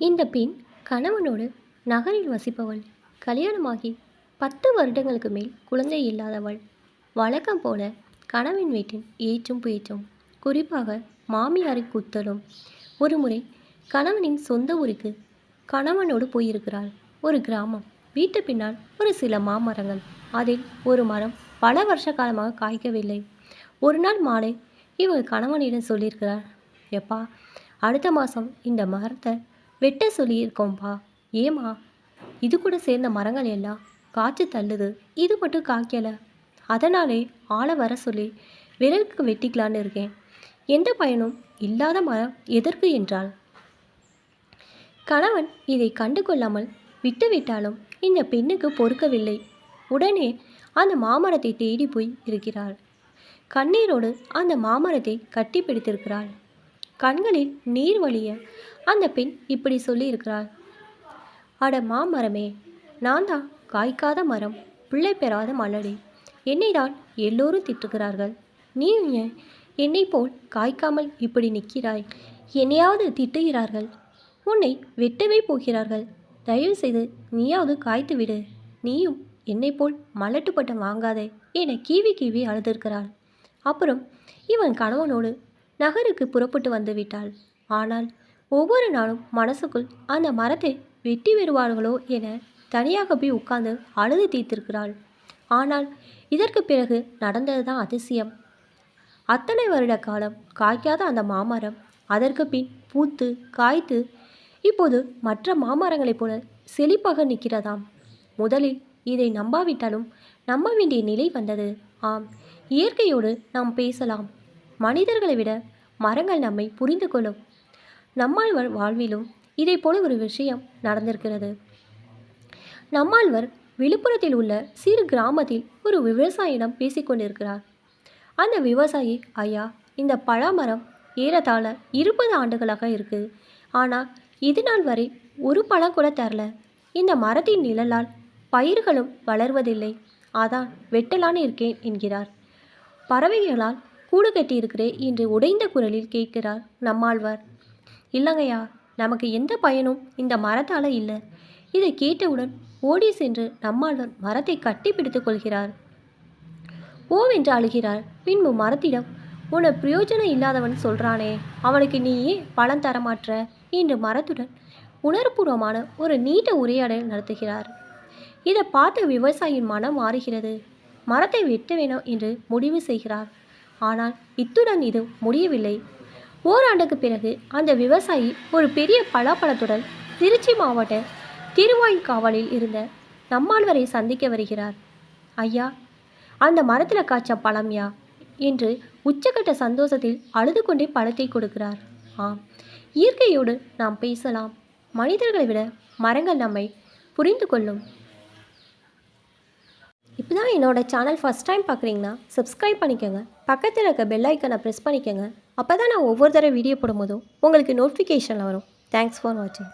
இந்த பெண் கணவனோடு நகரில் வசிப்பவள். கல்யாணமாகி 10 வருடங்களுக்கு மேல் குழந்தை இல்லாதவள். வழக்கம் போல கணவன் வீட்டின் ஏச்சும் பேச்சும், குறிப்பாக மாமியாரின் குத்தலும். ஒருமுறை கணவனின் சொந்த ஊருக்கு கணவனோடு போயிருக்கிறாள். ஒரு கிராமம். வீட்டு பின்னால் ஒரு சில மாமரங்கள். அதில் ஒரு மரம் பல வருஷ காலமாக காய்க்கவில்லை. ஒரு நாள் மாலை இவள் கணவனிடம் சொல்லியிருக்கிறார், எப்பா, அடுத்த மாதம் இந்த மரத்தை வெட்ட சொல்லியிருக்கோம்பா. ஏமா, இது கூட சேர்ந்த மரங்கள் எல்லாம் காய்ச்சி தள்ளுது, இது மட்டும் காய்க்கலை. அதனாலே ஆளை வர சொல்லி விறகுக்கு வெட்டிக்கலான்னு இருக்கேன். எந்த பயனும் இல்லாத மரம் எதற்கு என்றாள். கணவன் இதை கண்டு கொள்ளாமல் விட்டுவிட்டாலும் இந்த பெண்ணுக்கு பொறுக்கவில்லை. உடனே அந்த மாமரத்தை தேடி போய் இருக்கிறாள். கண்ணீரோடு அந்த மாமரத்தை கட்டி பிடித்திருக்கிறாள். கண்களில் நீர் வழிய அந்த பெண் இப்படி சொல்லியிருக்கிறாள், அட மாமரமே, நான் தான் காய்க்காத மரம், பிள்ளை பெறாத மலடி. என்னை தான் எல்லோரும் திட்டுகிறார்கள். நீ ஏன் என்னை போல் காய்க்காமல் இப்படி நிற்கிறாய்? என்னையாவது திட்டுகிறார்கள், உன்னை வெட்டவே போகிறார்கள். தயவு செய்து நீயாவது காய்த்து விடு. நீயும் என்னை போல் மலட்டு பட்டம் வாங்காதே என கீவி கீவி அழுதிருக்கிறாள். அப்புறம் இவன் கணவனோடு நகருக்கு புறப்பட்டு வந்து விட்டாள். ஆனால் ஒவ்வொரு நாளும் மனசுக்குள் அந்த மரத்தை வெட்டி வருவார்களோ என தனியாக போய் உட்கார்ந்து அழுது தீர்த்திருக்கிறாள். ஆனால் இதற்கு பிறகு நடந்தது தான் அதிசயம். அத்தனை வருட காலம் காய்க்காத அந்த மாமரம் அதற்கு பின் பூத்து காய்த்து இப்போது மற்ற மாமரங்களைப் போல செழிப்பாக நிற்கிறதாம். முதலில் இதை நம்பாவிட்டாலும் நம்ப வேண்டிய நிலை வந்தது. ஆம், இயற்கையோடு நாம் பேசலாம். மனிதர்களை விட மரங்கள் நம்மை புரிந்து கொள்ளும். நம்மாழ்வார் வாழ்விலும் இதே போல ஒரு விஷயம் நடந்திருக்கிறது. நம்மாழ்வார் விழுப்புரத்தில் உள்ள சிறு கிராமத்தில் ஒரு விவசாயியிடம் பேசிக்கொண்டிருக்கிறார். அந்த விவசாயி, ஐயா, இந்த பழமரம் ஏறத்தாழ 20 ஆண்டுகளாக இருக்குது. ஆனால் இது நாள் வரை ஒரு பழம் கூட தரல. இந்த மரத்தின் நிழலால் பயிர்களும் வளர்வதில்லை. அதான் வெட்டலான்னு இருக்கேன் என்கிறார். பறவைகளால் கூடு கட்டியிருக்கிறேன் என்று உடைந்த குரலில் கேட்கிறார் நம்மாழ்வார். இல்லைங்கய்யா, நமக்கு எந்த பயனும் இந்த மரத்தால் இல்லை. இதை கேட்டவுடன் ஓடி சென்று நம்மாழ்வார் மரத்தை கட்டி பிடித்து கொள்கிறார். ஓவென்று அழுகிறார். பின்பு மரத்திடம், உன்னை பிரயோஜனம் இல்லாதவன் சொல்கிறானே, அவனுக்கு நீயே பலன் தரமாற்ற என்று மரத்துடன் உணர்வுபூர்வமான ஒரு நீண்ட உரையாடல் நடத்துகிறார். இதை பார்த்த விவசாயியின் மனம் மாறுகிறது. மரத்தை வெட்ட வேணும் என்று முடிவு செய்கிறார். ஆனால் இத்துடன் இது முடியவில்லை. ஓராண்டுக்கு பிறகு அந்த விவசாயி ஒரு பெரிய பலாப்பழத்துடன் திருச்சி மாவட்ட திருவாய்க்காவலில் இருந்த நம்மாழ்வாரை சந்திக்க வருகிறார். ஐயா, அந்த மரத்தில் காய்ச்ச பழம்யா என்று உச்சக்கட்ட சந்தோஷத்தில் அழுது கொண்டே பழத்தை கொடுக்கிறார். ஆம், இயற்கையோடு நாம் பேசலாம். மனிதர்களை விட மரங்கள் நம்மை புரிந்து கொள்ளும். இப்போ தான் என்னோடய சேனல் ஃபஸ்ட் டைம் பார்க்குறீங்கன்னா சப்ஸ்கிரைப் பண்ணிக்கோங்க. பக்கத்தில் இருக்க பெல் ஐக்கனை ப்ரெஸ் பண்ணிக்கோங்க. அப்போ தான் நான் ஒவ்வொரு தடவை வீடியோ போடும்போதும் உங்களுக்கு நோட்டிஃபிகேஷனில் வரும். தேங்க்ஸ் ஃபார் வாட்சிங்.